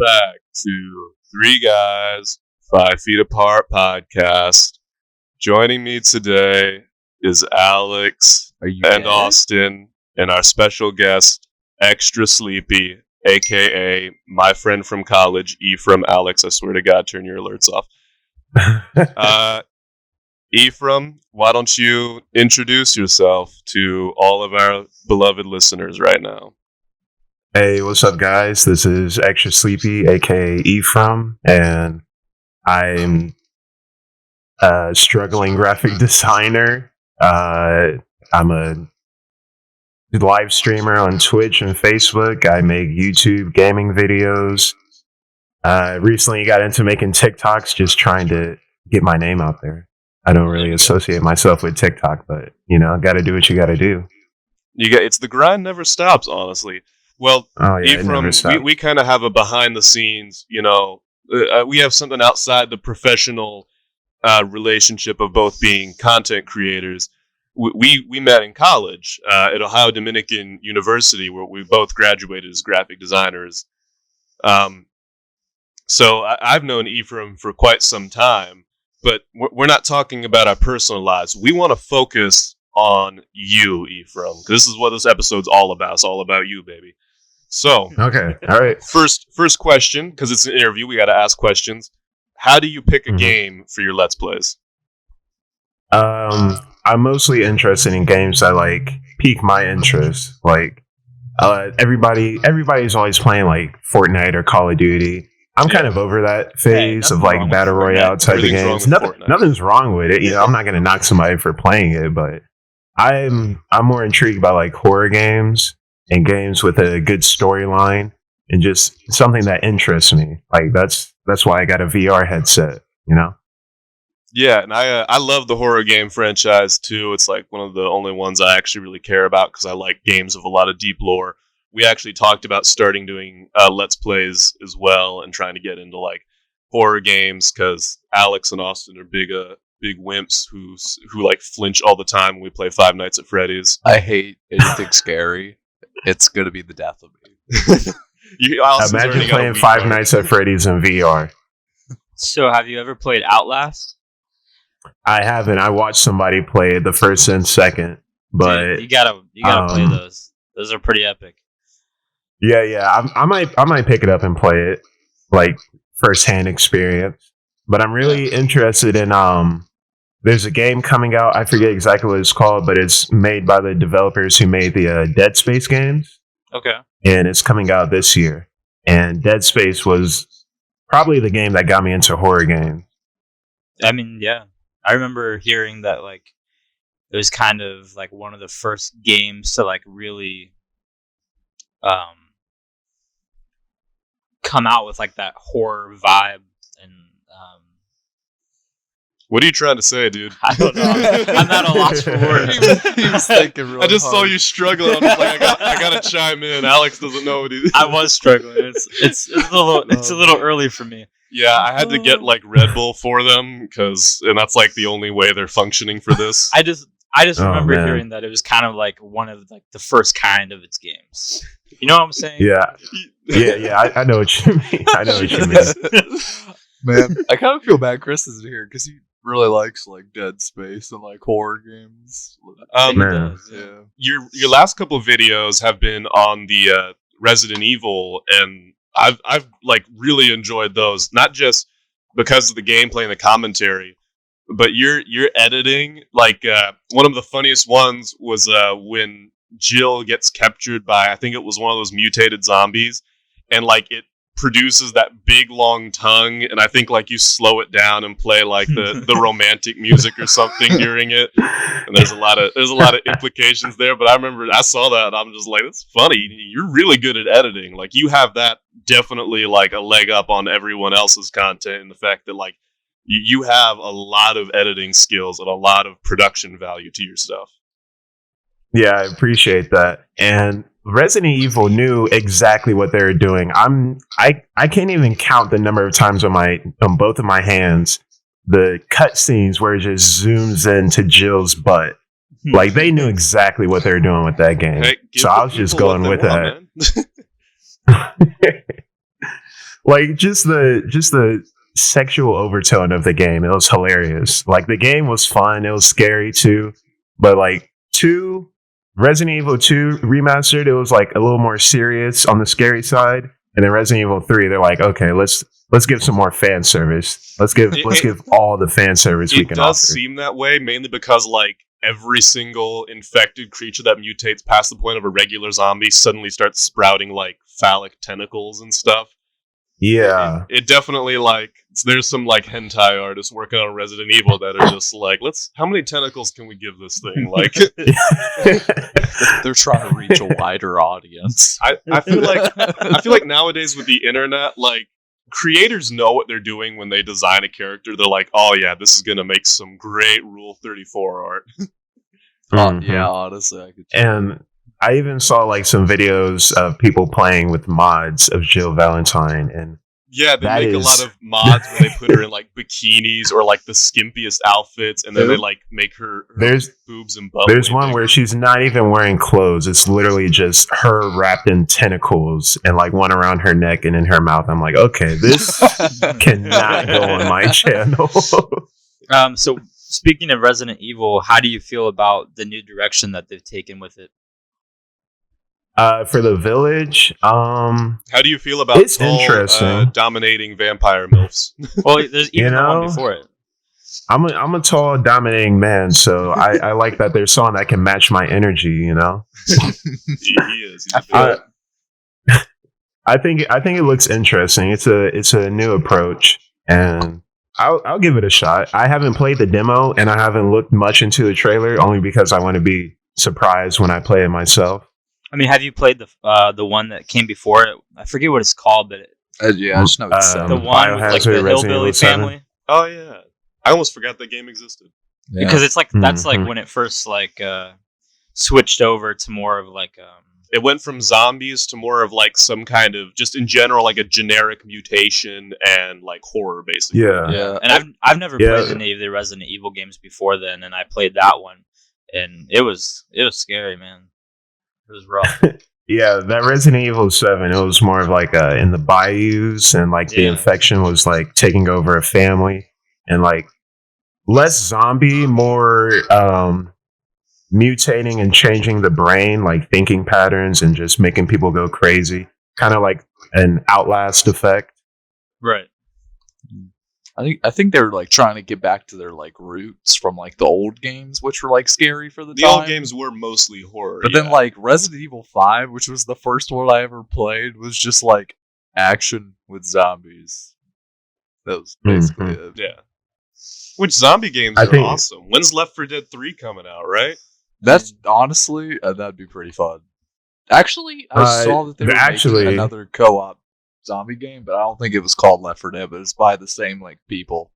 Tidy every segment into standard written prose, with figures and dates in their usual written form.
back to Three Guys, 5 Feet Apart podcast. Joining me today is Alex and Austin and our special guest, XtraSleepE, a.k.a. my friend from college, Ephraim. Alex, I swear to God, turn your alerts off. Ephraim, why don't you introduce yourself to all of our beloved listeners right now? Hey, what's up, guys? This is XtraSleepE, aka Ephraim, and I'm a struggling graphic designer. I'm a live streamer on Twitch and Facebook. I make YouTube gaming videos. Recently got into making TikToks, just trying to get my name out there. I don't really associate myself with TikTok, but, you know, got to do what you got to do. It's the grind never stops, honestly. Well, Ephraim, we kind of have a behind the scenes, we have something outside the professional relationship of both being content creators. We met in college at Ohio Dominican University, where we both graduated as graphic designers. So I've known Ephraim for quite some time, but we're not talking about our personal lives. We want to focus on you, Ephraim. This is what this episode's all about. It's all about you, baby. So, okay, all right. First question, because it's an interview, we got to ask questions. How do you pick a game for your Let's Plays? I'm mostly interested in games that pique my interest. Everybody's always playing Fortnite or Call of Duty. I'm kind of over that phase of battle royale type of games. Nothing's wrong with it. I'm not going to knock somebody for playing it, but I'm more intrigued by horror games and games with a good storyline and just something that interests me. That's why I got a VR headset. Yeah, and I love the horror game franchise too. It's one of the only ones I actually really care about because I like games of a lot of deep lore. We actually talked about starting doing Let's Plays as well and trying to get into horror games because Alex and Austin are big wimps who flinch all the time when we play Five Nights at Freddy's. I hate anything scary. It's gonna be the death of me. Imagine playing Five Nights at Freddy's in VR. So, have you ever played Outlast? I haven't. I watched somebody play it, the first and second, but dude, you gotta play those. Those are pretty epic. Yeah. I might pick it up and play it, first-hand experience. But I'm really interested in there's a game coming out. I forget exactly what it's called, but it's made by the developers who made the Dead Space games. Okay. And it's coming out this year. And Dead Space was probably the game that got me into horror games. I mean, yeah. I remember hearing that it was kind of one of the first games to really come out with that horror vibe. And what are you trying to say, dude? I don't know. I'm not a loss for words. He was thinking really I just hard. saw you struggling. I'm just I gotta chime in. Alex doesn't know what he did. I was struggling. It's a little early for me. Yeah, I had to get Red Bull for them and that's the only way they're functioning for this. I just remember hearing that it was kind of one of the first kind of its games. You know what I'm saying? Yeah. I know what you mean. I know what you mean. Man, I kind of feel bad Chris isn't here because he really likes Dead Space and horror games. Man. Yeah. Your last couple of videos have been on the Resident Evil, and I've really enjoyed those. Not just because of the gameplay and the commentary, but your editing. One of the funniest ones was when Jill gets captured by, I think it was one of those mutated zombies, and it produces that big long tongue, and I think you slow it down and play the romantic music or something during it, and there's a lot of implications there. But I remember I saw that and I'm just that's funny. You're really good at editing. You have that definitely a leg up on everyone else's content, and the fact that you have a lot of editing skills and a lot of production value to your stuff. Yeah, I appreciate that. And Resident Evil knew exactly what they were doing. I can't even count the number of times on both of my hands the cutscenes where it just zooms into Jill's butt. They knew exactly what they were doing with that game. Hey, so I was just going with that. like just the sexual overtone of the game. It was hilarious. Like the game was fun. It was scary too, but like Resident Evil 2 remastered, it was like a little more serious on the scary side, and then Resident Evil 3, they're like, okay, let's give some more fan service. Let's give all the fan service we can offer. It does seem that way, mainly because like every single infected creature that mutates past the point of a regular zombie suddenly starts sprouting like phallic tentacles and stuff. Yeah, it definitely like there's some like hentai artists working on Resident Evil that are just like, how many tentacles can we give this thing? Like, they're trying to reach a wider audience. I feel like nowadays with the internet, like creators know what they're doing when they design a character. They're like, oh yeah, this is gonna make some great Rule 34 art. Yeah, honestly, I could. And I even saw like some videos of people playing with mods of Jill Valentine, and yeah, they make a lot of mods where they put her in like bikinis or like the skimpiest outfits, and then they like make her boobs and butt. There's one where she's not even wearing clothes. It's literally just her wrapped in tentacles and like one around her neck and in her mouth. I'm like, okay, this cannot go on my channel. So speaking of Resident Evil, how do you feel about the new direction that they've taken with it? For the village, how do you feel about it's interesting dominating vampire milfs? Well, there's even the one before it. I'm a tall, dominating man, so I like that there's someone that can match my energy. You know, he is. I think it looks interesting. It's a new approach, and I'll give it a shot. I haven't played the demo, and I haven't looked much into the trailer, only because I want to be surprised when I play it myself. I mean, have you played the one that came before it? I forget what it's called, but yeah, I just know it's the one with like the hillbilly family. Oh yeah, I almost forgot that game existed. Yeah. Because it's like that's like when it first like switched over to more of like it went from zombies to more of like some kind of just in general like a generic mutation and like horror basically. Yeah. And I've never played any of the Resident Evil games before then, and I played that one, and it was scary, man. It was rough. Yeah, that Resident Evil 7, it was more of like in the bayous, and like the infection was like taking over a family, and like less zombie, more mutating and changing the brain, like thinking patterns and just making people go crazy. Kind of like an Outlast effect. Right. I think they were like trying to get back to their like roots from like the old games, which were like scary for the time. The old games were mostly horror, but then like Resident Evil 5, which was the first one I ever played, was just like action with zombies. That was basically it. Yeah. Which zombie games are awesome. When's Left 4 Dead 3 coming out, right? That's honestly that'd be pretty fun. Actually, I saw that they were making another co-op zombie game, but I don't think it was called Left 4 Dead, but it's by the same like people.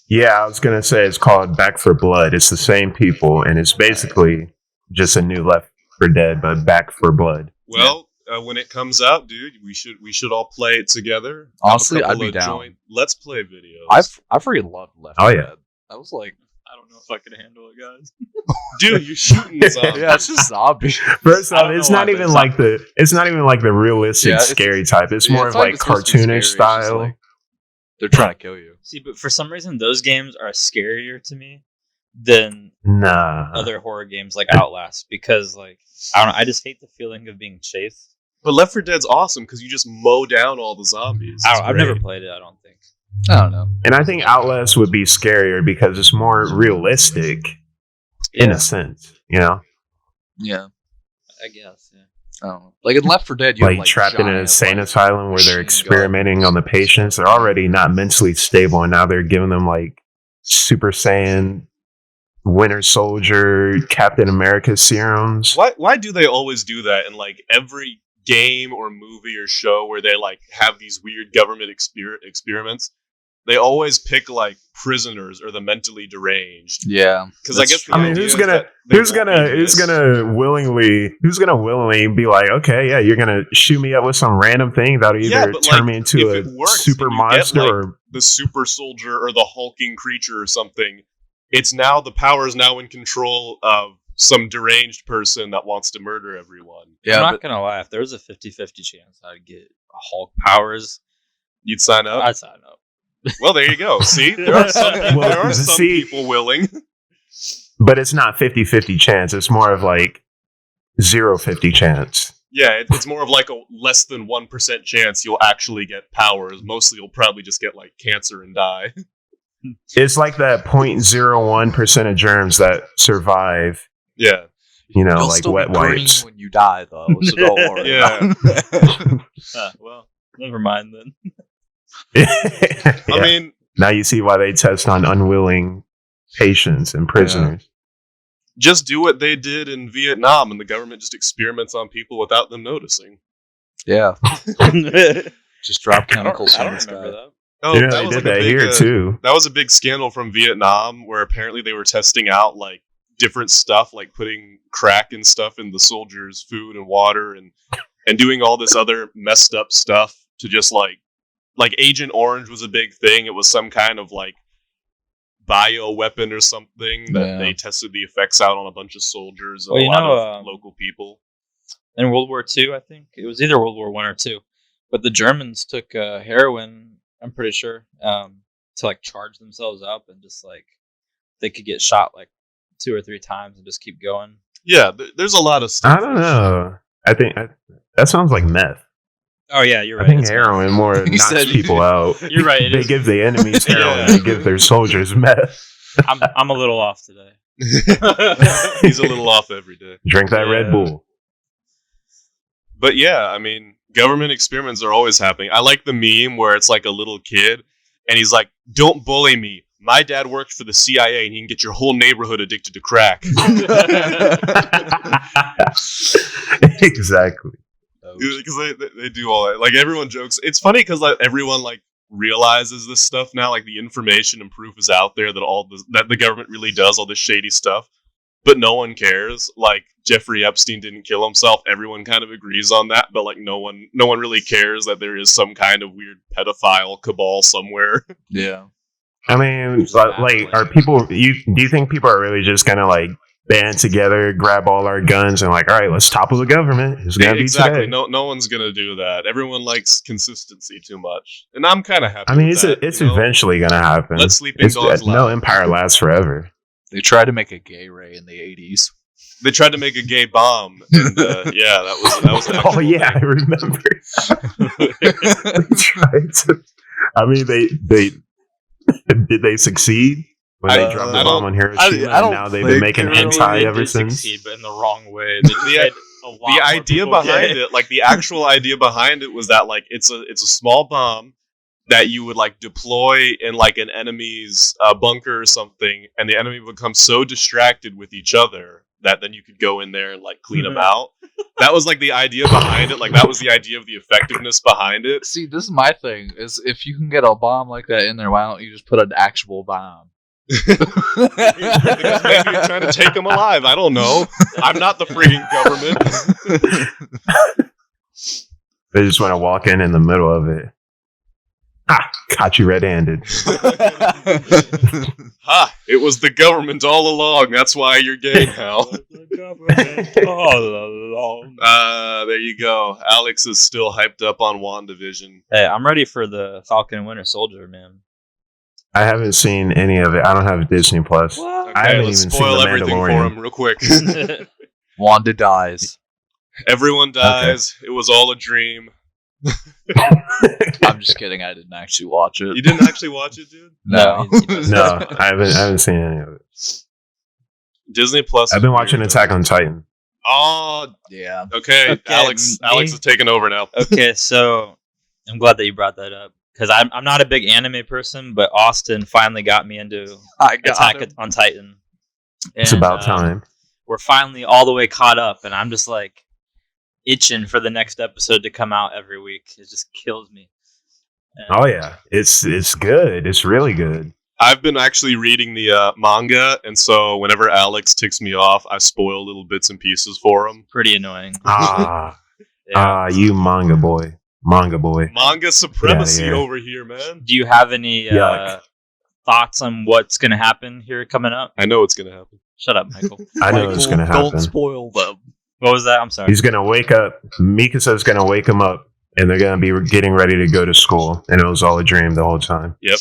Yeah, I was gonna say it's called Back 4 Blood. It's the same people, and it's basically just a new Left 4 Dead, but Back 4 Blood. Well, when it comes out, dude, we should all play it together. Honestly, I'd be down. Let's play videos. I freaking loved Left 4 Dead. I was like, I don't know if I could handle it, guys. Dude, you're shooting zombies. Yeah, it's just zombies. First off, it's not even like the realistic scary type. It's more of like cartoonish style. Like, they're trying to kill you. See, but for some reason, those games are scarier to me than other horror games like Outlast, because like I don't know, I just hate the feeling of being chased. But Left 4 Dead's awesome because you just mow down all the zombies. I've never played it. I don't think. I don't know. And I think Outlast would be scarier because it's more realistic in a sense, you know? Yeah. I guess, yeah. I don't know. Like in Left 4 Dead, you like trapped in an insane asylum where they're experimenting on the patients. They're already not mentally stable, and now they're giving them like Super Saiyan, Winter Soldier, Captain America serums. Why do they always do that in like every game or movie or show where they like have these weird government experiments? They always pick like prisoners or the mentally deranged. Yeah, because I guess who's gonna willingly be like, okay, yeah, you're gonna shoot me up with some random thing that'll either turn me into a super monster or the super soldier or the hulking creature or something. The power is now in control of some deranged person that wants to murder everyone. Yeah, I'm not gonna lie. If there was a 50-50 chance I'd get Hulk powers, You'd sign up? I'd sign up. Well, there you go. See? There are some people willing. But it's not 50-50 chance. It's more of like 0-50 chance. Yeah, it's more of like a less than 1% chance you'll actually get powers. Mostly you'll probably just get like cancer and die. It's like that 0.01% of germs that survive. Yeah. You'll like wet wipes. When you die, though, so don't worry. Yeah. Well, never mind then. Yeah. I mean, now you see why they test on unwilling patients and prisoners. Just do what they did in Vietnam, and the government just experiments on people without them noticing. Yeah. Just drop chemicals. I don't remember that. Oh, yeah, they did that here too. That was a big scandal from Vietnam, where apparently they were testing out like different stuff, like putting crack and stuff in the soldiers' food and water, and doing all this other messed up stuff to just like Agent Orange was a big thing. It was some kind of like bio weapon or something that they tested the effects out on a bunch of soldiers and a lot of local people. In World War II, I think it was either World War I or II, but the Germans took heroin. I'm pretty sure to like charge themselves up and just like they could get shot like 2 or 3 times and just keep going. Yeah, there's a lot of stuff. I don't know. I think that sounds like meth. Oh yeah, you're right. I think heroin more knocks people out. You're right. They give the enemies heroin. They give their soldiers meth. I'm a little off today. He's a little off every day. Drink that Red Bull. But yeah, I mean, government experiments are always happening. I like the meme where it's like a little kid and he's like, "Don't bully me. My dad worked for the CIA and he can get your whole neighborhood addicted to crack." Exactly. Because they do all that. Like, everyone jokes. It's funny because like, everyone like realizes this stuff now. Like, the information and proof is out there that the government really does all this shady stuff. But no one cares. Like, Jeffrey Epstein didn't kill himself. Everyone kind of agrees on that. But like, no one really cares that there is some kind of weird pedophile cabal somewhere. Yeah. I mean, like, are people? Do you think people are really just gonna like band together, grab all our guns, and like, all right, let's topple the government? It's gonna be today. No one's gonna do that. Everyone likes consistency too much, and I'm kind of happy. I mean, with it's eventually gonna happen. Let sleeping dogs lie. No empire lasts forever. They tried to make a gay ray in the 80s. They tried to make a gay bomb, and yeah, that was. Oh yeah, I remember. They tried to. I mean, they did they succeed when they dropped the bomb on Hiroshima? And now they've been making hentai ever since. Succeed, but in the wrong way. The idea behind it, like the actual idea behind it, was that like it's a small bomb that you would like deploy in like an enemy's bunker or something, and the enemy would become so distracted with each other that then you could go in there and like clean them out. That was like the idea behind it. Like, that was the idea of the effectiveness behind it. See, this is my thing: is if you can get a bomb like that in there, why don't you just put an actual bomb? Because maybe you're trying to take them alive. I don't know. I'm not the freaking government. They just want to walk in the middle of it. Ah, caught you red-handed. Ha! It was the government all along. That's why you're gay now. The government all along. There you go. Alex is still hyped up on WandaVision. Hey, I'm ready for the Falcon and Winter Soldier, man. I haven't seen any of it. I don't have Disney Plus. Okay, I haven't let's even spoil seen The everything for Mandalorian. him real quick. Wanda dies. Everyone dies. Okay. It was all a dream. I'm just kidding. I didn't actually watch it. You didn't actually watch it, dude? No. No, I haven't seen any of it. Disney Plus. I've been watching Attack on Titan. Oh, yeah. Okay, Alex is taking over now. Okay, so I'm glad that you brought that up, because I'm not a big anime person, but Austin finally got me into Attack on Titan. It's about time. We're finally all the way caught up, and I'm just like itching for the next episode to come out every week. It just kills me. Oh yeah, it's good. It's really good. I've been actually reading the manga, and so whenever Alex ticks me off, I spoil little bits and pieces for him. Pretty annoying. You manga boy. Manga supremacy over here, man. Do you have any thoughts on what's going to happen here coming up? I know what's going to happen. Shut up, Michael. I know what's going to happen. Don't spoil them. What was that? I'm sorry. He's going to wake up. Mikasa's going to wake him up and they're gonna be getting ready to go to school, and it was all a dream the whole time. Yep.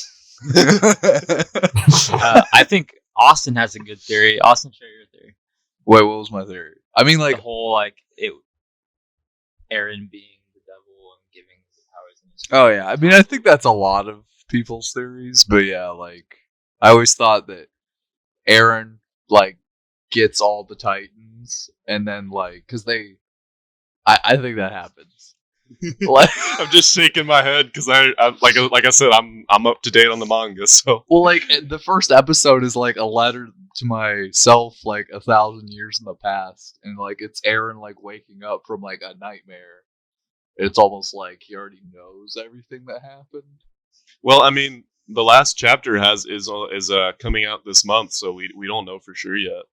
I think Austin has a good theory. Austin, share your theory. Wait, what was my theory? I mean, like the whole Aaron being the devil and giving the powers. Oh yeah, I mean, I think that's a lot of people's theories, but yeah, like I always thought that Aaron like gets all the Titans, and then like because I think that happens. Like, I'm just shaking my head because I like I said I'm up to date on the manga. So well, like the first episode is like a letter to myself, like 1,000 years in the past, and like it's Aaron like waking up from like a nightmare. It's almost like he already knows everything that happened. Well, I mean, the last chapter is coming out this month, so we don't know for sure yet.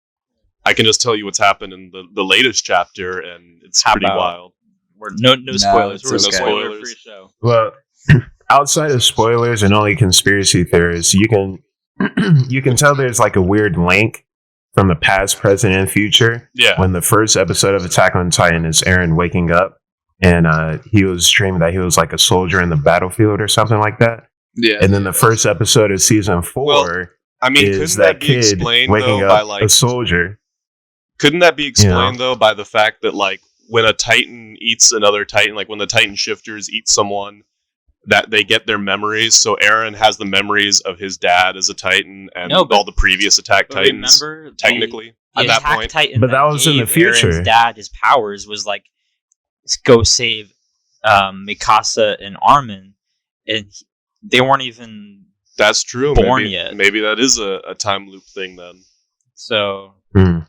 I can just tell you what's happened in the latest chapter, and it's pretty wild. No spoilers. We're no spoilers. Free show. Well, outside of spoilers and only conspiracy theorists, you can tell there's like a weird link from the past, present, and future. Yeah. When the first episode of Attack on Titan is Eren waking up, and he was dreaming that he was like a soldier in the battlefield or something like that. Yeah. And then the first episode of season 4 is that kid waking up a soldier. Couldn't that be explained though by the fact that like when a Titan eats another Titan, like when the Titan shifters eat someone, that they get their memories? So Eren has the memories of his dad as a Titan and all the previous Attack Titans. Remember, technically, at that point. Titan but that was in the future. Eren's dad, his powers was like go save Mikasa and Armin, and they weren't even that's true born yet. Maybe that is a time loop thing then. So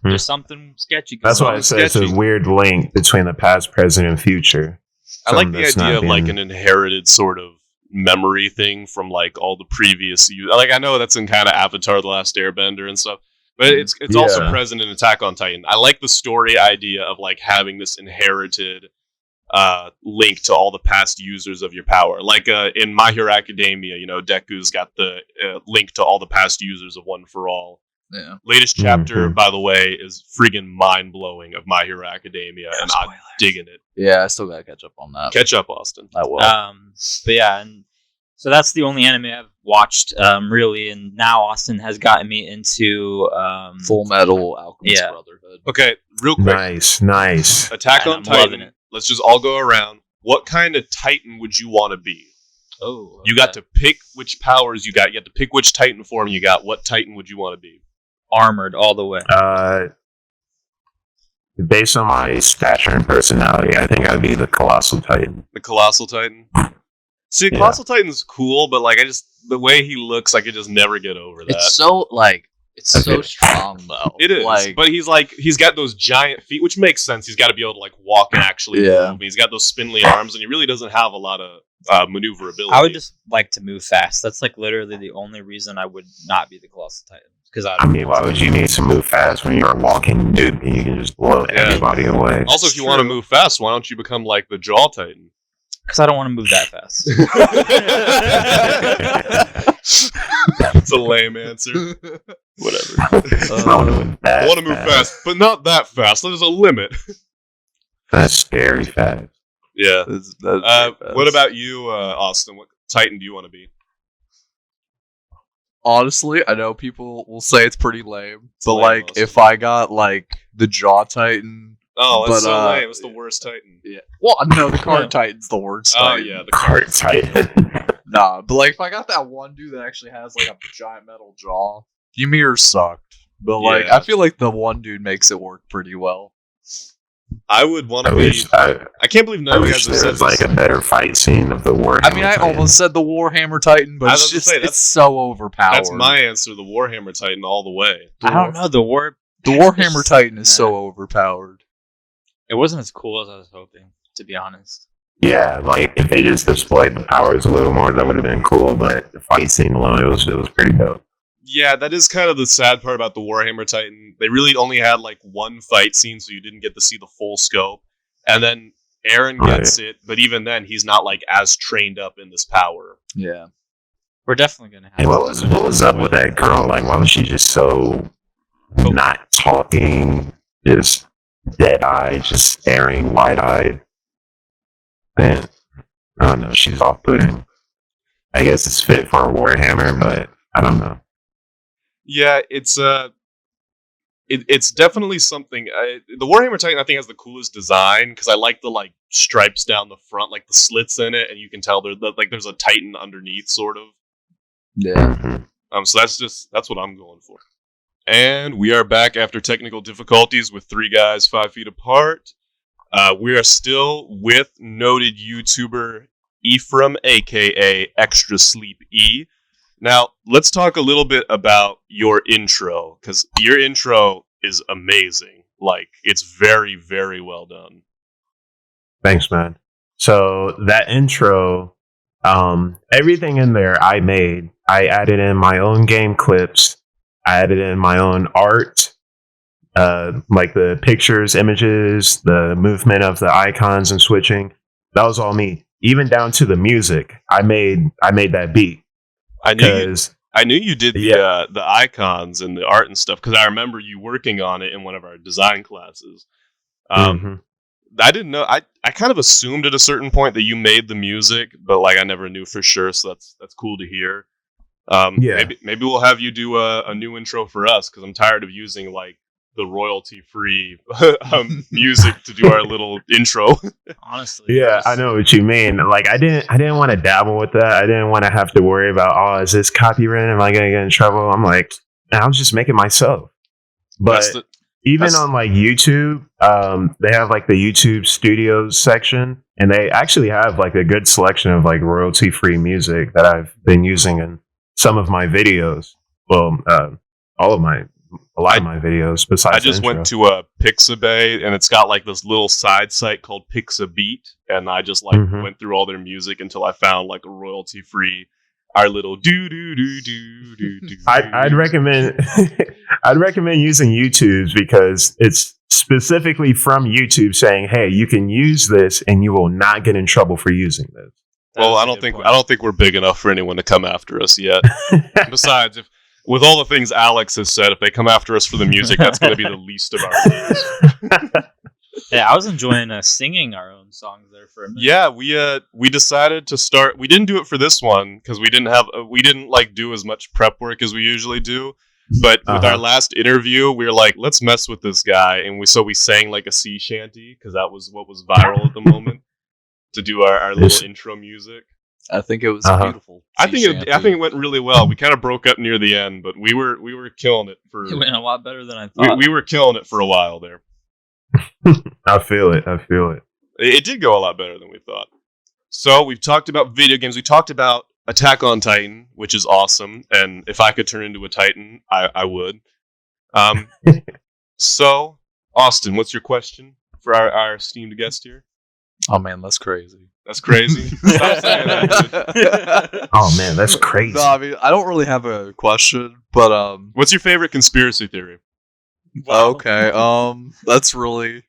there's something sketchy going on. That's why I said it's a weird link between the past, present, and future. I like the idea of like an inherited sort of memory thing from like all the previous. Like I know that's in kind of Avatar: The Last Airbender and stuff, but it's also present in Attack on Titan. I like the story idea of like having this inherited link to all the past users of your power. Like in My Hero Academia, Deku's got the link to all the past users of One for All. Yeah. Latest chapter, by the way, is friggin' mind-blowing of My Hero Academia, and I'm digging it. Yeah, I still gotta catch up on that. Catch up, Austin. I will. But yeah, and so that's the only anime I've watched, really, and now Austin has gotten me into Full Metal Alchemist Brotherhood. Okay, real quick. Nice. Attack on Titan. Let's just all go around. What kind of Titan would you want to be? Oh, okay. You got to pick which powers you got. You have to pick which Titan form you got. What Titan would you want to be? Armored all the way. Based on my stature and personality, I think I'd be the Colossal Titan. The Colossal Titan? See, Colossal Titan's cool, but like the way he looks, I could just never get over that. It's so so strong though. It is, but he's got those giant feet, which makes sense. He's got to be able to like walk and actually move. He's got those spindly arms, and he really doesn't have a lot of maneuverability. I would just like to move fast. That's like literally the only reason I would not be the Colossal Titan. I mean, why would you need to move fast when you're walking, dude? You can just blow everybody away. Also, if you want to move fast, why don't you become like the Jaw Titan? Because I don't want to move that fast. That's a lame answer. Whatever. I want to move fast, but not that fast. There's a limit. That's scary fast. Yeah. That's what about you, Austin? What Titan do you want to be? Honestly, I know people will say it's pretty lame, but like Austin. If I got like the Jaw Titan. Oh, that's so lame. It's the worst Titan. Yeah. Well, no, the Card Titan's the worst Titan. Oh, yeah, the Card Titan. Nah, but like if I got that one dude that actually has like a giant metal jaw, Ymir sucked. But like I feel like the one dude makes it work pretty well. I would want to be. I can't believe none of you guys have said like a better fight scene of the Warhammer. I mean, I almost said the Warhammer Titan, but it's so overpowered. That's my answer. The Warhammer Titan all the way. I don't know. The Warhammer Titan is so overpowered. It wasn't as cool as I was hoping, to be honest. Yeah, like if they just displayed the powers a little more, that would have been cool. But the fight scene alone, it was pretty dope. Yeah, that is kind of the sad part about the Warhammer Titan. They really only had like one fight scene, so you didn't get to see the full scope. And then Eren gets it, but even then, he's not like as trained up in this power. Yeah, we're definitely gonna have. Hey, what was up with that girl? Like, why was she just so not talking, just dead-eyed, just staring wide-eyed? Man. I don't know. She's off-putting. I guess it's fit for a Warhammer, but I don't know. Yeah, it's definitely something. The Warhammer Titan I think has the coolest design because I like the like stripes down the front, like the slits in it, and you can tell there's a Titan underneath, sort of. Yeah. Mhm. So that's what I'm going for. And we are back after technical difficulties with three guys 5 feet apart. We are still with noted YouTuber Ephraim, aka XtraSleepE. Now, let's talk a little bit about your intro, because your intro is amazing. Like, it's very, very well done. Thanks, man. So that intro, everything in there I made. I added in my own game clips. I added in my own art, like the pictures, images, the movement of the icons and switching. That was all me. Even down to the music, I made that beat. I knew you did the icons and the art and stuff because I remember you working on it in one of our design classes. I didn't know. I kind of assumed at a certain point that you made the music, but like I never knew for sure. So that's cool to hear. Maybe we'll have you do a new intro for us because I'm tired of using like the royalty-free music to do our little intro. Honestly, yeah, I know what you mean. Like, I didn't want to dabble with that. I didn't want to have to worry about, oh, is this copyright? Am I gonna get in trouble? I'm like, I'll just make it myself. But even on like YouTube, they have like the YouTube Studios section, and they actually have like a good selection of like royalty-free music that I've been using in some of my videos. Well, a lot of my videos besides I just went to Pixabay and it's got like this little side site called Pixabeat, and I just like went through all their music until I found like a royalty free our little do do do do do do. I'd recommend I'd recommend using YouTube's because it's specifically from YouTube saying, hey, you can use this and you will not get in trouble for using this. Well, I don't think we're big enough for anyone to come after us yet. Besides, with all the things Alex has said, if they come after us for the music, that's going to be the least of our worries. Yeah, I was enjoying singing our own songs there for a minute. Yeah, we decided to start. We didn't do it for this one because we didn't like do as much prep work as we usually do. But with our last interview, we were like, let's mess with this guy, and we sang like a sea shanty because that was what was viral at the moment to do our little intro music. I think it was beautiful. I think it went really well. We kind of broke up near the end, but we were killing it for. It went a lot better than I thought. We were killing it for a while there. I feel it. It did go a lot better than we thought. So we've talked about video games. We talked about Attack on Titan, which is awesome. And if I could turn into a Titan, I would. So, Austin, what's your question for our esteemed guest here? Oh man, that's crazy. That's crazy. Stop saying that. Oh man, that's crazy. No, I mean, I don't really have a question, but what's your favorite conspiracy theory? Wow. Okay, that's really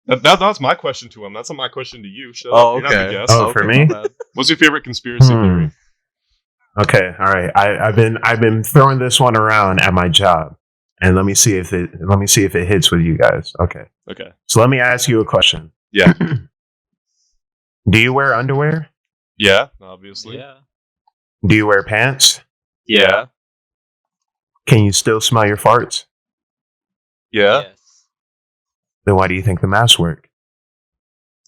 That's my question to him. That's not my question to you. Shut up. You're not the guest. Oh, for me? What's your favorite conspiracy theory? Okay, all right. I've been throwing this one around at my job, and let me see if it hits with you guys. Okay. So let me ask you a question. Yeah. Do you wear underwear? Yeah, obviously. Yeah. Do you wear pants? Yeah. Can you still smell your farts? Yeah. Yes. Then why do you think the masks work?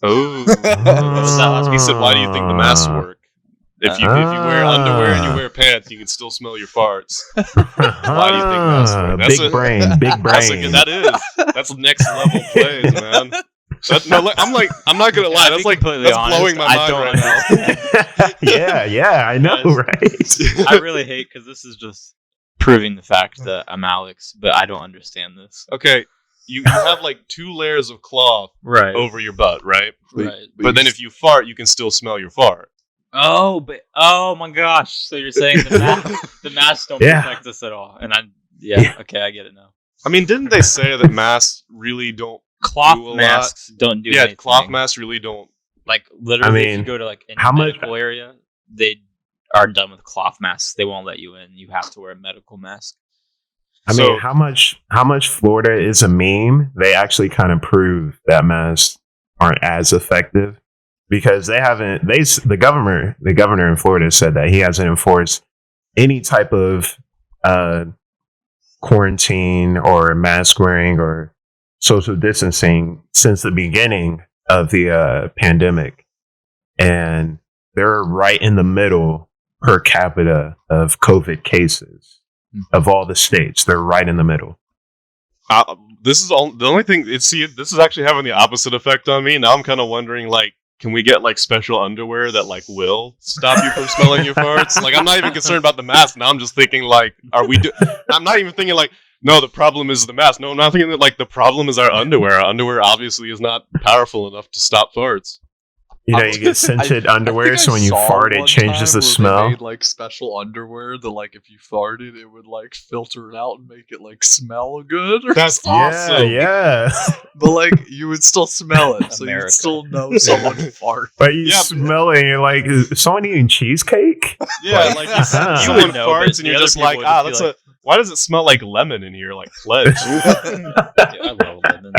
Oh. He said, why do you think the masks work? If you wear underwear and you wear pants, you can still smell your farts. Why do you think masks work? Big brain. That's next level plays, man. I'm not gonna lie. That's blowing my mind right now. yeah, I know, right? I really hate because this is just proving the fact that I'm Alex, but I don't understand this. Okay, you have like 2 layers of cloth over your butt, right? Right. But then if you fart, you can still smell your fart. Oh my gosh! So you're saying the masks don't protect us at all? And okay, I get it now. I mean, didn't they say that masks really don't? Cloth masks don't do anything. Yeah, cloth masks really don't. Like, literally, if you go to, like, any medical area, they are done with cloth masks. They won't let you in. You have to wear a medical mask. I mean, how much Florida is a meme? They actually kind of prove that masks aren't as effective. because the governor in Florida said that he hasn't enforced any type of quarantine or mask wearing or social distancing since the beginning of the pandemic, and they're right in the middle per capita of COVID cases of all the states. They're right in the middle. This is the only thing. This is actually having the opposite effect on me. Now I'm kind of wondering, like, can we get like special underwear that like will stop you from smelling your farts? Like, I'm not even concerned about the mask. Now I'm just thinking, like, I'm not even thinking like, no, the problem is the mask. No, I'm not thinking that like the problem is our underwear. Our underwear obviously is not powerful enough to stop farts. You know, you get scented underwear, so when you fart, it changes the smell. They made, like, special underwear that, like, if you farted, it would like filter it out and make it like smell good. That's awesome. Yeah. But like, you would still smell it, so America. you'd still know someone farted. But you smell it, and you're like, is someone eating cheesecake? Yeah, like you would would know, farts but and the you're other just people like, would just be like, why does it smell like lemon in here? Like pledge. I love lemon.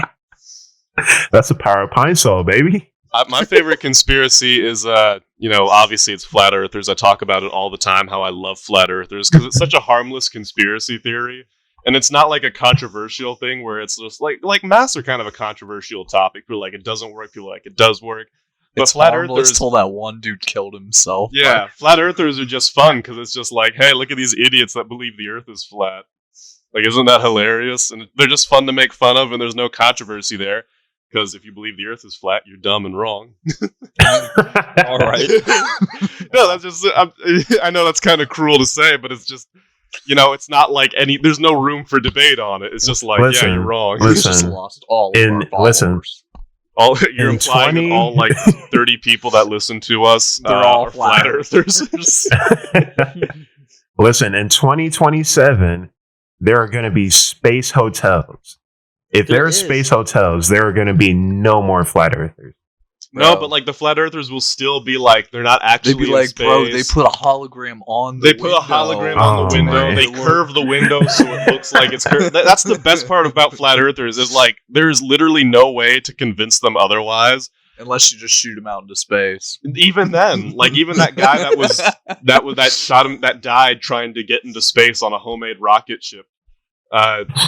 That's the power of Pine Sol, baby. My favorite conspiracy is, obviously it's flat earthers. I talk about it all the time, how I love flat earthers, because it's such a harmless conspiracy theory. And it's not like a controversial thing where it's just like masks are kind of a controversial topic. People are like, it doesn't work. People are like, it does work. But It's flat harmless earthers, till that one dude killed himself. yeah, flat earthers are just fun because it's just like, hey, look at these idiots that believe the earth is flat. Like, isn't that hilarious? And they're just fun to make fun of, and there's no controversy there. Because if you believe the earth is flat, you're dumb and wrong. All right. No, that's just, I know that's kind of cruel to say, but it's just, it's not like there's no room for debate on it. It's just like, Listen, yeah, you're wrong. We just lost all of our followers. You're in implying 20 that all like 30 people that listen to us, They're all are flat earthers. Listen, in 2027, there are going to be space hotels. If there are space hotels, there are going to be no more flat earthers. No, but like the flat earthers will still be like, they're not actually They'd be like, in space. bro, they put a hologram on the They window. put a hologram on the window. my. They curve the window so it looks like it's curved. That's the best part about flat earthers is like there's literally no way to convince them otherwise. Unless you just shoot him out into space. Even then, like even that guy that shot him that died trying to get into space on a homemade rocket ship.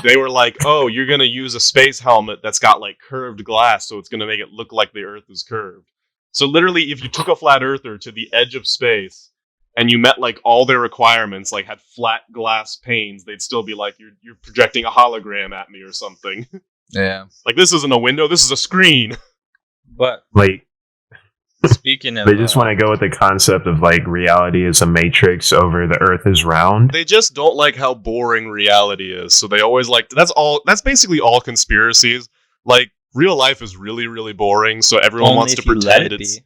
They were like, "Oh, you're gonna use a space helmet that's got like curved glass, so it's gonna make it look like the Earth is curved." So literally, if you took a flat earther to the edge of space and you met like all their requirements, like had flat glass panes, they'd still be like, "You're projecting a hologram at me or something." Yeah. Like this isn't a window, this is a screen. But Like, speaking of, they just want to go with the concept of like reality is a matrix over the earth is round. They just don't like how boring reality is, so they always like that's basically all conspiracies. Like real life is really, really boring, so everyone only wants if to you let pretend it it's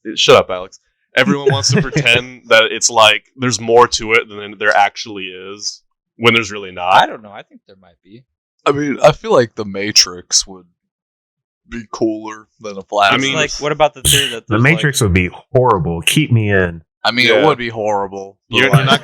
be. shut up, Alex. Everyone wants to pretend that it's like there's more to it than there actually is, when there's really not. I don't know. I think there might be. I mean, I feel like the Matrix would be cooler than a flat. I mean, Like, what about the theory that The there's, matrix would be horrible. Keep me in. I mean, Yeah. it would be horrible. but, You're like, not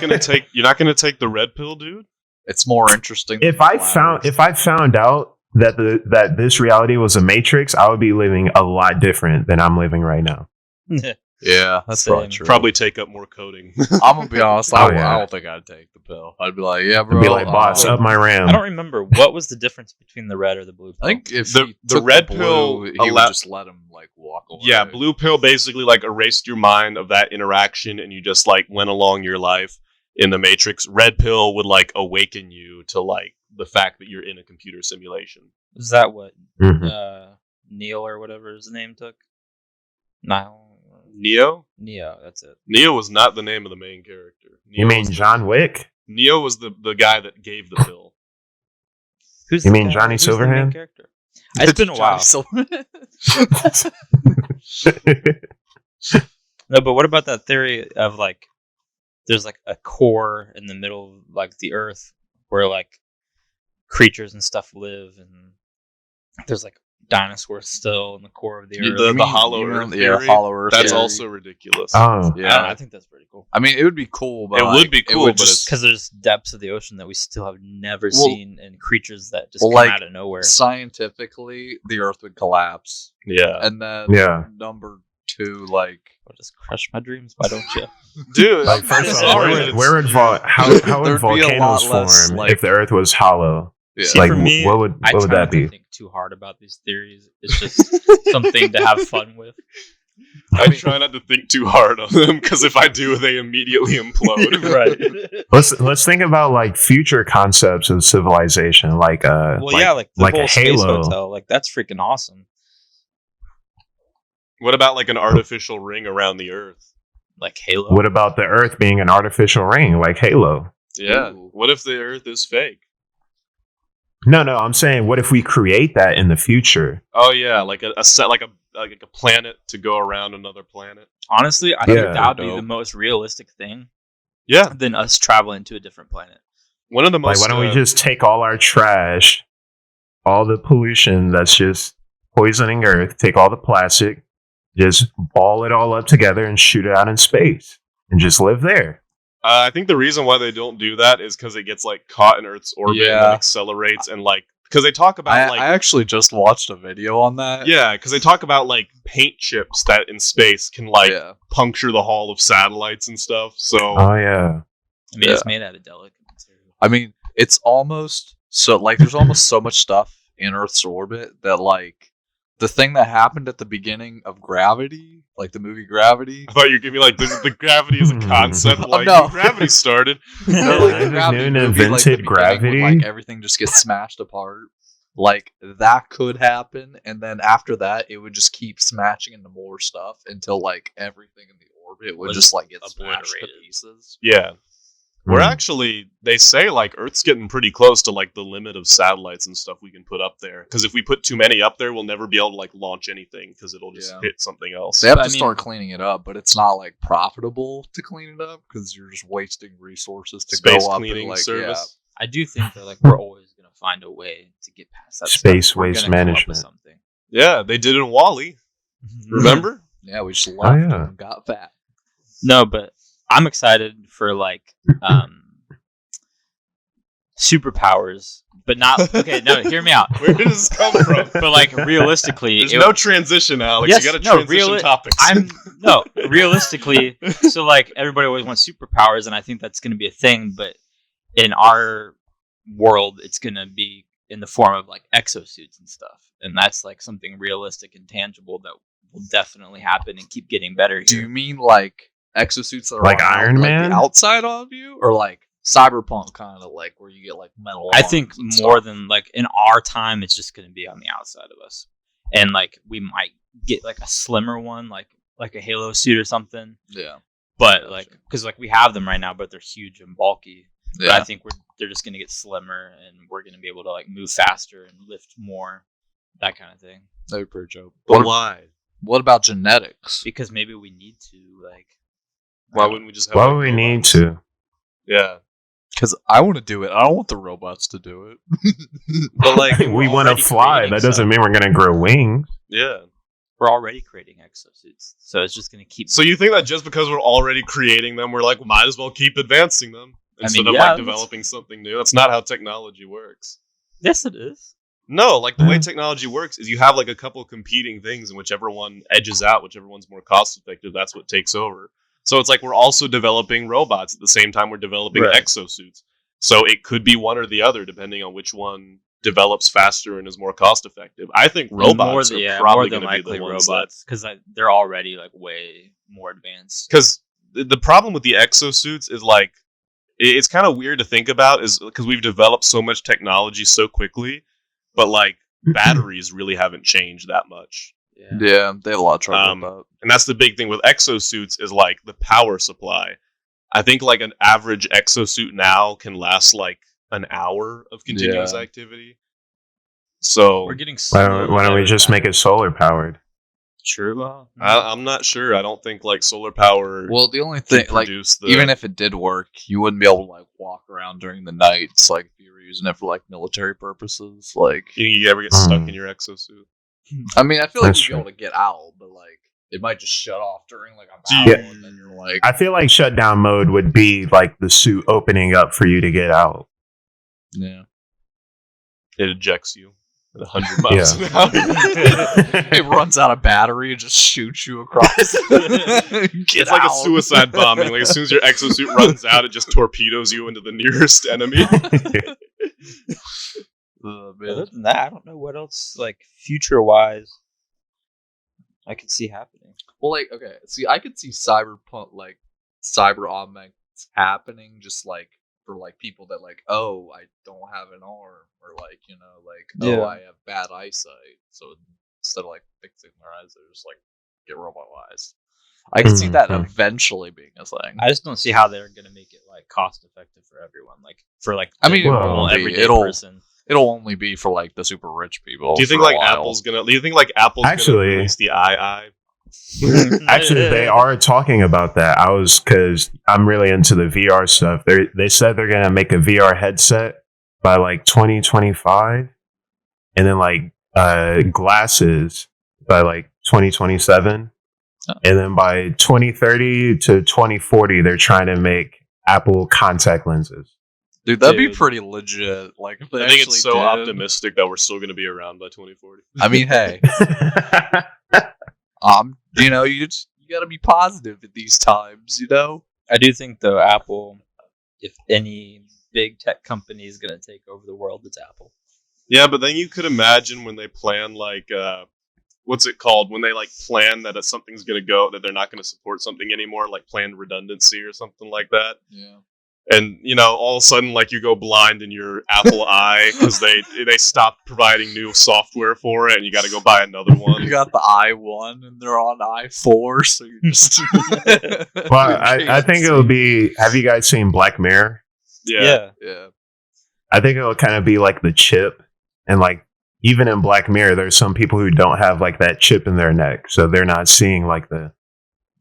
gonna take the red pill, dude. It's more interesting. If than I flat Earth. found out that this reality was a matrix, I would be living a lot different than I'm living right now. like Yeah, that's Same. probably true. Probably take up more coding. I'm gonna be honest. Oh, yeah. I don't think I'd take the pill. I'd be like, yeah, bro. I'd be like, boss, up my RAM. I don't remember what was the difference between the red or the blue pill. I think if The- he the took red blue, pill he allow- would just let him like walk away. Yeah, blue pill basically like erased your mind of that interaction, and you just like went along your life in the matrix. Red pill would like awaken you to like the fact that you're in a computer simulation. Is that what Mhm. Neil or whatever his name took? Nile. Neo? Neo. That's it. Neo was not the name of the main character. You mean John Wick? Neo was the guy that gave the pill. Who's You the mean guy- Johnny who's the main Silverhand? character? It's been a while. No, but what about that theory of like there's like a core in the middle of like the earth where like creatures and stuff live, and there's like dinosaurs still in the core of the earth. The hollow earth theory? hollow earth. That's theory. also ridiculous. Oh, Yeah. I think that's pretty cool I mean, it would be cool, but It would like, be cool, would but just because there's depths of the ocean that we still have never Well- seen, and creatures that just well, come like, out of nowhere. scientifically the Earth would collapse, Yeah. and then Yeah. number to like. I'll just crush my dreams. Why don't you? Dude, Like, first of all, sorry, how would There'd be a lot volcanoes less, form like- if the Earth was hollow? Yeah. See, Like, for me, what would I that try not be? to think too hard about these theories. It's just something to have fun with. I try not to think too hard on them because if I do, they immediately implode. Right. Let's think about like future concepts of civilization, like Well, yeah, like the like a whole space halo. hotel. Like that's freaking awesome. What about like an artificial ring around the Earth? Like Halo. What about the Earth being an artificial ring, like Halo? Yeah. Ooh. What if the Earth is fake? No, I'm saying, what if we create that in the future? Oh yeah, like a set, like a planet to go around another planet. Honestly, I think Yeah. that would be Dope. the most realistic thing Yeah, than us traveling to a different planet. one of the Like, most. why don't we just take all our trash, all the pollution that's just poisoning Earth, take all the plastic, just ball it all up together and shoot it out in space and just live there? I think the reason why they don't do that is because it gets like caught in Earth's orbit and Yeah. then accelerates and like because they talk about I like actually just watched a video on that. yeah, because they talk about like paint chips that in space can like Yeah. puncture the hull of satellites and stuff. So Oh yeah. I mean, it's made out of delicate material. I mean, it's almost so like there's almost so much stuff in Earth's orbit that like the thing that happened at the beginning of Gravity, like the movie Gravity. I thought you were giving me like the gravity is a concept. Like no. when gravity started. No, like the Isaac Gravity Newton movie, like, the invented beginning gravity? when, like everything just gets smashed apart. Like that could happen, and then after that, it would just keep smashing into more stuff until like everything in the orbit would Was just like get smashed to obliterated. pieces. Yeah. We're Hmm. actually, they say like Earth's getting pretty close to like the limit of satellites and stuff we can put up there. Because if we put too many up there, we'll never be able to like launch anything because it'll just Yeah. hit something else. They have But to I mean- start cleaning it up, but it's not like profitable to clean it up because you're just wasting resources to Space go up cleaning and like service. I do think that like we're always gonna find a way to get past that. Space stuff. We're waste gonna come up with management. something. Yeah, they did it in Wally. Remember? Yeah, we just left yeah. and got fat. No, but I'm excited for like superpowers, but not okay. No, hear me out. Where did this come from? But like realistically, There's it- no transition, Alex. Yes, you got to no, transition topics. I'm no realistically. So like everybody always wants superpowers, and I think that's going to be a thing. But in our world, it's going to be in the form of like exosuits and stuff, and that's like something realistic and tangible that will definitely happen and keep getting better. Do Here. you mean like exosuits that are Like on Iron like, Man? the outside of you, or like cyberpunk kind of like where you get like metal? I think arms and more stuff? than like in our time, it's just going to be on the outside of us, and like we might get like a slimmer one, like a Halo suit or something. Yeah, But Gotcha. like, because like we have them right now, but they're huge and bulky. But yeah. I think they're just gonna get slimmer, and we're gonna be able to like move faster and lift more, that kind of thing. That'd be pretty dope. But why? What about genetics? Because maybe we need to like. Why wouldn't we just have Why like, would we need robots? to? Yeah. Because I want to do it. I don't want the robots to do it. But like, we we're want to already fly. creating That doesn't some. mean we're gonna grow wings. yeah. We're already creating exosuits, so it's just gonna keep. So you think that just because we're already creating them, we're like, we might as well keep advancing them instead of yeah, like that's- developing something new? That's not how technology works. Yes, it is. No, like the way Yeah. technology works is you have like a couple competing things, and whichever one edges out, whichever one's more cost effective, that's what takes over. So it's like we're also developing robots at the same time we're developing Right. exosuits. So it could be one or the other depending on which one develops faster and is more cost effective. I think robots are probably going to be the ones robots because they're already like way more advanced. because the problem with the exosuits is like it's kind of weird to think about is because we've developed so much technology so quickly, but like batteries really haven't changed that much. Yeah. Yeah, they have a lot of trouble with that. And that's the big thing with exosuits is like the power supply. I think like an average exosuit now can last like an hour of continuous Yeah. activity. So We're getting. Why don't we just make it solar powered? True. Well, I'm not sure. I don't think like solar power Well, the only can thing, like, produce the even if it did work, you wouldn't be able to like walk around during the nights, like if you were using it for like military purposes. Like, you ever get stuck in your exosuit. I mean, I feel like That's you'd be able to get out, but like it might just shut off during like a Do battle, you- and then you're like, I feel like shutdown mode would be like the suit opening up for you to get out. yeah, It ejects you. at 100 miles an hour. It runs out of battery and just shoots you across. It's like a suicide bombing. Like as soon as your exosuit runs out, it just torpedoes you into the nearest enemy. Other than that, I don't know what else, like, future-wise, I could see happening. Well, like, okay, see, I could see cyberpunk, like, cyber augments happening just, like, for, like, people that, like, oh, I don't have an arm, or, like, you know, like, oh, I have bad eyesight, so instead of, like, fixing their eyes, they're just, like, get robot eyes. I could see that eventually being a thing. I just don't see how they're going to make it, like, cost-effective for everyone, like, for, like, I mean, normal, everyday person. It'll only be for, like, the super rich people. Do you think like Apple's gonna release the eye? Actually, they are talking about that. Because I'm really into the VR stuff. They said they're gonna make a VR headset by like 2025, and then like glasses by like 2027, and then by 2030 to 2040, they're trying to make Apple contact lenses. Dude, that'd be pretty legit. Like, if they I think it's so optimistic that we're still going to be around by 2040. I mean, hey, you know, you gotta be positive at these times, you know. I do think though, Apple, if any big tech company is going to take over the world, it's Apple. Yeah, but then you could imagine when they plan like what's it called? When they like plan that something's going to go, that they're not going to support something anymore, like planned redundancy or something like that. Yeah. And, you know, all of a sudden, like, you go blind in your Apple eye because they stopped providing new software for it, and you got to go buy another one. You got the i1, and they're on i4, so you just... Well, I think it'll be... Have you guys seen Black Mirror? Yeah. I think it'll kind of be like the chip, and, like, even in Black Mirror, there's some people who don't have, like, that chip in their neck, so they're not seeing, like, the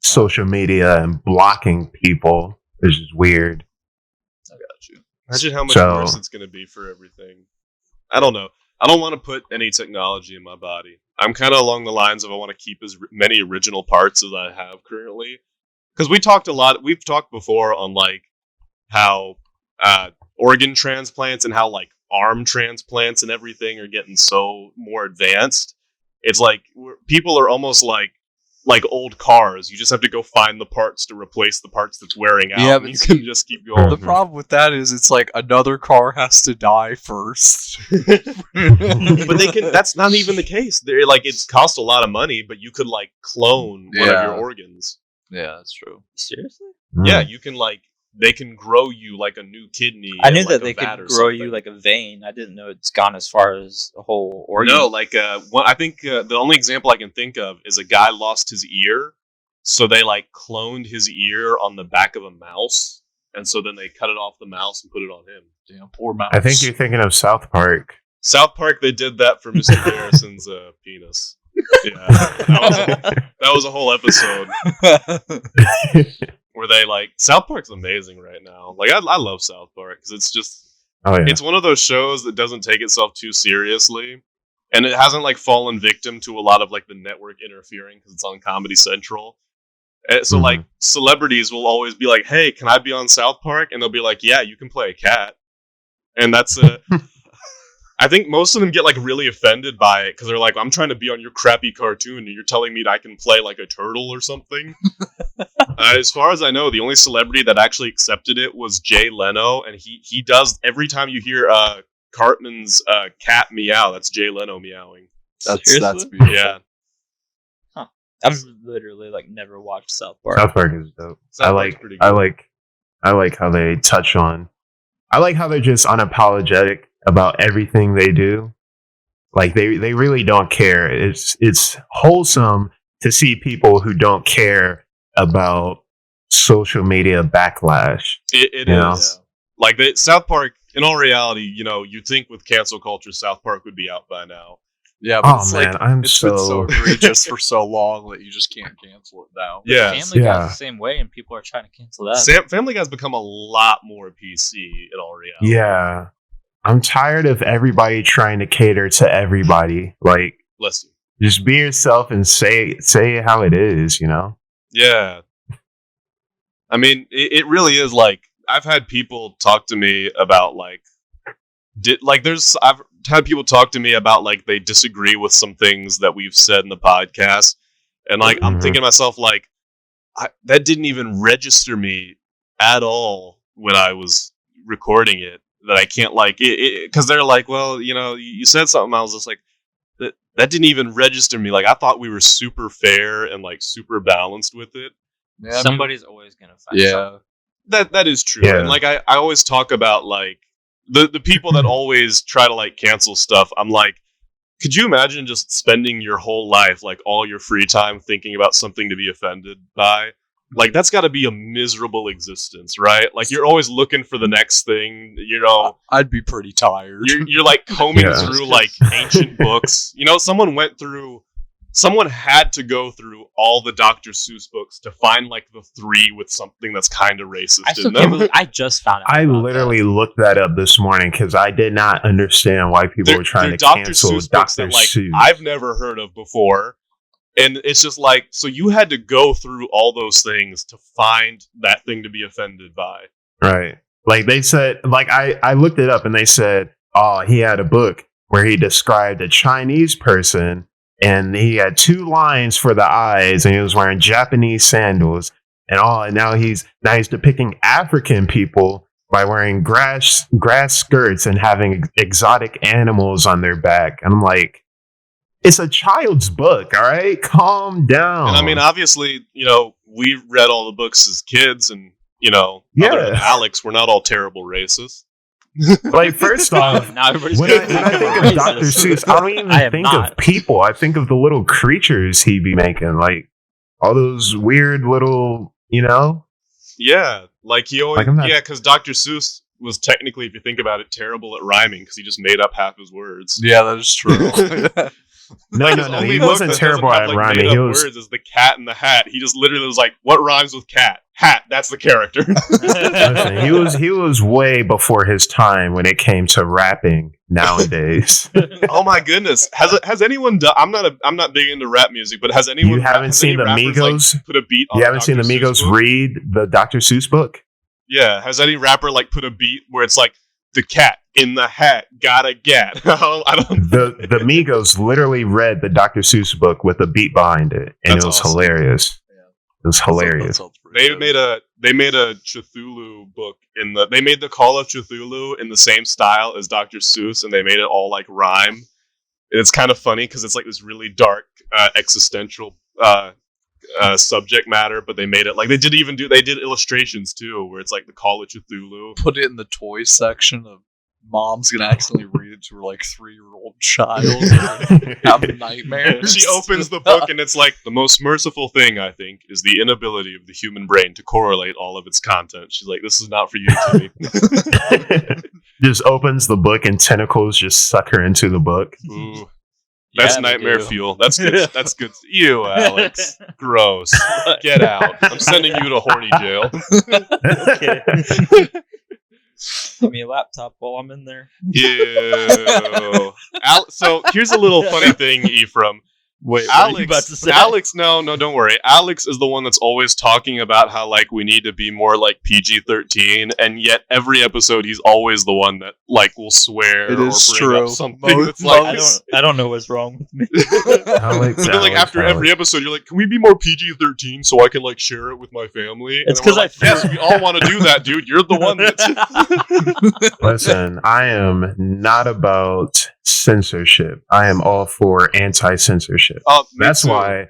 social media and blocking people, which is weird. Imagine how much worse it's going to be for everything. I don't know. I don't want to put any technology in my body. I'm kind of along the lines of I want to keep as many original parts as I have currently. Because we've talked before on like how organ transplants and how like arm transplants and everything are getting so more advanced. It's like people are almost like old cars. You just have to go find the parts to replace the parts that's wearing out. Yeah, but you can just keep going. The problem with that is it's like another car has to die first. But that's not even the case. They're like, it's cost a lot of money, but you could like clone one of your organs. Yeah, that's true. Seriously? Yeah, you can like, they can grow you like a new kidney. I knew that they could grow you like a vein. I didn't know it's gone as far as a whole organ. No, like I think the only example I can think of is a guy lost his ear, so they like cloned his ear on the back of a mouse, and so then they cut it off the mouse and put it on him. Damn, poor mouse. I think you're thinking of South Park. South Park, they did that for Mr. Harrison's penis. Yeah, that was a whole episode. Where they like South Park's amazing right now. Like I love South Park because it's just it's one of those shows that doesn't take itself too seriously, and it hasn't like fallen victim to a lot of like the network interfering because it's on Comedy Central. And so like celebrities will always be like, "Hey, can I be on South Park?" And they'll be like, "Yeah, you can play a cat," and that's I think most of them get like really offended by it because they're like, "I'm trying to be on your crappy cartoon, and you're telling me that I can play like a turtle or something." As far as I know, the only celebrity that actually accepted it was Jay Leno, and he does every time you hear Cartman's cat meow, that's Jay Leno meowing. That's beautiful. Yeah. Huh. I've literally like never watched South Park. South Park is dope. I like how they touch on. I like how they're just unapologetic about everything they do. Like they really don't care. It's wholesome to see people who don't care about social media backlash. It is. Like South Park, in all reality, you know, you'd think with cancel culture, South Park would be out by now. Yeah, but it's been so egregious for so long that you just can't cancel it now. Yeah, Family Guy's the same way, and people are trying to cancel that. Family Guy's become a lot more PC in all reality. Yeah, I'm tired of everybody trying to cater to everybody. Like, bless you. Just be yourself and say how it is. You know. Yeah. I mean, it really is like I've had people talk to me about like I've had people talk to me about like they disagree with some things that we've said in the podcast, and like I'm thinking to myself like that didn't even register me at all when I was recording it. That I can't like it because they're like, well, you said something. I was just like, that didn't even register me. Like I thought we were super fair and like super balanced with it. Yeah, Somebody's always gonna find something. That is true. Yeah. And like I always talk about like the people that always try to like cancel stuff. I'm like, could you imagine just spending your whole life, like all your free time, thinking about something to be offended by? Like that's got to be a miserable existence, right? Like you're always looking for the next thing. I'd be pretty tired. You're like combing through like ancient books. Someone had to go through all the Dr. Seuss books to find like the 3 with something that's kind of racist. I still can't believe I just found out. I about literally looked that up this morning because I did not understand why people were trying to cancel Seuss books Dr. that, like, Seuss. I've never heard of before. And it's just like, so you had to go through all those things to find that thing to be offended by. Right. Like they said, like I looked it up and they said, oh, he had a book where he described a Chinese person and he had 2 lines for the eyes and he was wearing Japanese sandals and now he's depicting African people by wearing grass skirts and having exotic animals on their back. And I'm like, it's a child's book, all right? Calm down. And I mean, obviously, we read all the books as kids and, other than Alex, we're not all terrible racists. Like, first off, now everybody's when I think of Dr. Seuss, I don't even think of people. I think of the little creatures he'd be making, like all those weird little, Yeah, like he always, because Dr. Seuss was technically, if you think about it, terrible at rhyming because he just made up half his words. Yeah, that is true. No, he wasn't terrible at rhyming. He was words as the Cat in the Hat. He just literally was like, "What rhymes with cat? Hat. That's the character." Listen, he was way before his time when it came to rapping nowadays. Oh my goodness! Has anyone done? I'm not big into rap music, but has anyone? You haven't seen the Migos put a beat on You haven't seen the Migos read the Dr. Seuss book? Yeah. Has any rapper like put a beat where it's like the cat in the hat got a gat? I don't. The Migos literally read the Dr. Seuss book with a beat behind it, and That's it was awesome. hilarious. It was hilarious. They made a Cthulhu book they made the Call of Cthulhu in the same style as Dr. Seuss, and they made it all like rhyme. And it's kind of funny because it's like this really dark existential subject matter, but they made it like they did illustrations too, where it's like the Call of Cthulhu. Put it in the toy section of mom's gonna accidentally read it to her like 3-year-old child and have nightmares. She opens the book and it's like, the most merciful thing, I think, is the inability of the human brain to correlate all of its content. She's like, this is not for you, Timmy. Just opens the book and tentacles just suck her into the book. Ooh. That's nightmare fuel. That's good. That's good. Ew, Alex. Gross. Get out. I'm sending you to horny jail. Give me a laptop while I'm in there. Ew. So here's a little funny thing, Ephraim. Wait, Alex, what are you about to say? Alex, no, don't worry. Alex is the one that's always talking about how like we need to be more like PG-13, and yet every episode he's always the one that like will swear It or is bring true. up something that's like. I don't know what's wrong with me. Alex, But then, like after every episode, you're like, "Can we be more PG-13 so I can like share it with my family?" It's And we're 'cause I like, yes, we all want to do that, dude. You're the one that's. Listen, I am not about censorship. I am all for anti-censorship. That's why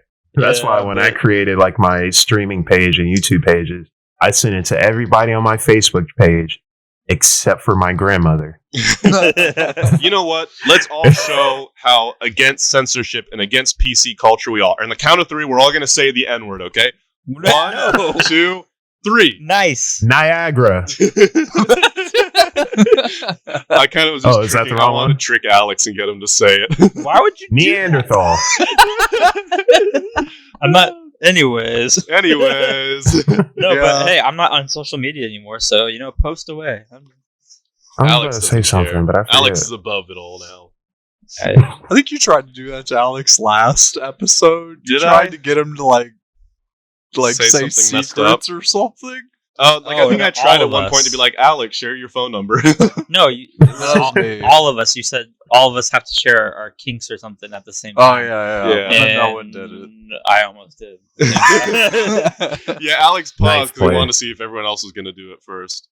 when I created like my streaming page and YouTube pages, I sent it to everybody on my Facebook page except for my grandmother. You know what? Let's all show how against censorship and against PC culture we are. And the count of 3, we're all going to say the N-word, okay? 1, 2, 3. Nice. Niagara. I kind of was just is that the I wrong wanted one? to trick Alex and get him to say it. Why would you? Neanderthal. I'm not. Anyways. Anyways. No, but hey, I'm not on social media anymore, so post away. I was Alex going to say doesn't something, care. but I forget. Alex is above it all now. I think you tried to do that to Alex last episode. You Did tried I? to get him to like Say say something messed up? secrets or something. I think no, I tried all at of one point us. to be like, Alex, share your phone number. No, it was was me. all of us. You said all of us have to share our kinks or something at the same Oh time. yeah. Yeah. And then And no one did it. I almost did. Yeah, Alex paused Nice because we play. wanted to see if everyone else was going to do it first.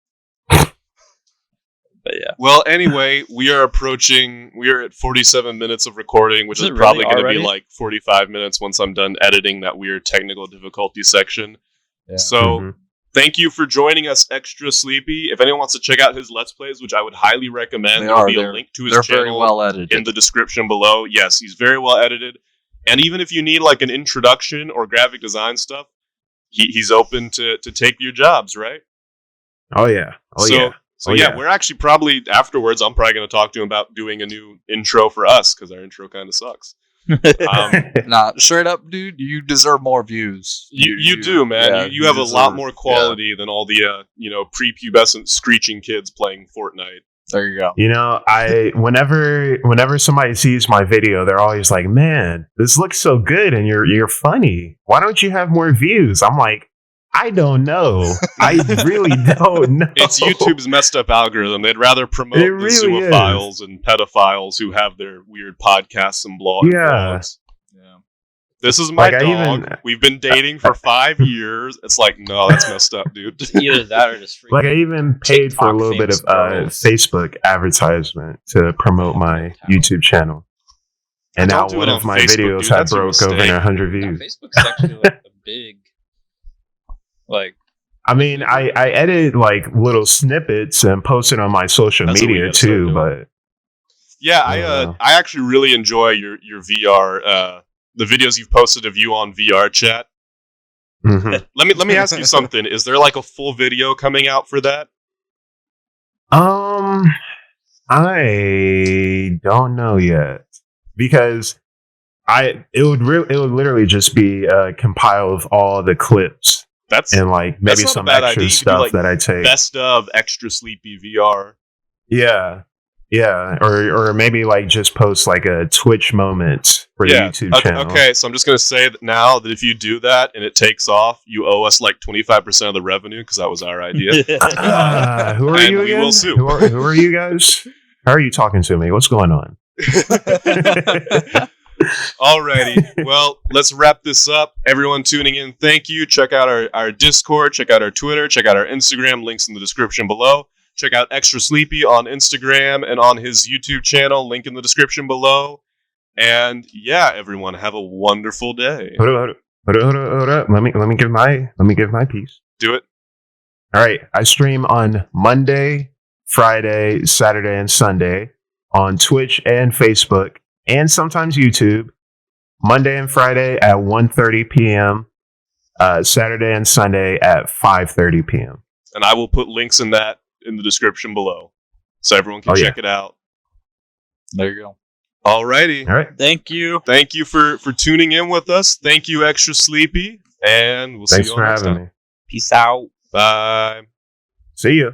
But yeah. Well, anyway, we are at 47 minutes of recording, which Is is it probably really going to be already? like 45 minutes once I'm done editing that weird technical difficulty section. Yeah. So, Mhm. thank you for joining us, Extra Sleepy. If anyone wants to check out his Let's Plays, which I would highly recommend, They there'll are. be a They're- link to his They're channel very well edited. in the description below. Yes, he's very well edited. And even if you need like an introduction or graphic design stuff, he's open to take your jobs, right? Oh yeah. Oh so, yeah. So Oh, yeah, yeah. we're actually probably afterwards. I'm probably going to talk to him about doing a new intro for us because our intro kind of sucks. Nah, straight up, dude, you deserve more views. You do, man. yeah, you have a lot deserve- more quality than all the prepubescent screeching kids playing Fortnite. There you go. You know, whenever somebody sees my video, they're always like, "Man, this looks so good, and you're funny. Why don't you have more views?" I'm like, I don't know. I really don't know. It's YouTube's messed up algorithm. They'd rather promote It the really is. zoophiles and pedophiles who have their weird podcasts and Yeah. blogs. Yeah. This is my Like, I dog. even- We've been dating for 5 years. It's like, no, that's messed up, dude. Either that or just Like I even paid for a TikTok little bit of famous girls. Facebook advertisement to promote my YouTube channel, and now Don't do it one on of my Facebook, videos dude. had That's a broke over mistake. 100 Yeah, views. Facebook's actually like a big, like, I mean, I edit like little snippets and post it on my social That's what we media gotta start too, doing. but Yeah, Yeah. I actually really enjoy your VR the videos you've posted of you on VR chat. mhm. Let me ask you something. Is there like a full video coming out for that? I don't know yet because it would literally just be a compile of all the clips That's and like That's maybe not a some bad extra idea. You could do, stuff like, that I take. best of Extra Sleepy VR. Yeah. Yeah. Or maybe like just post like a Twitch moment for the YouTube channel. Okay, so I'm just gonna say that now that if you do that and it takes off, you owe us like 25% of the revenue because that was our idea. Who are And you we again? will sue. Who are you guys? How are you talking to me? What's going on? Alrighty, well, let's wrap this up. Everyone tuning in, thank you. Check out our Discord, check out our Twitter, check out our Instagram, links in the description below. Check out Extra Sleepy on Instagram and on his YouTube channel, link in the description below. And yeah, everyone, have a wonderful day. Hold up. Let me give my piece. Do it. All right. I stream on Monday, Friday, Saturday, and Sunday on Twitch and Facebook, and sometimes YouTube. Monday and Friday at 1:30 p.m. Saturday and Sunday at 5:30 p.m. And I will put links in the description below, so everyone can Oh, yeah. check it out. There you go. Alrighty. All right. thank you. Thank you for tuning in with us. Thank you, Extra Sleepy, and we'll Thanks see you for all next having time. me. Peace out. Bye. See ya.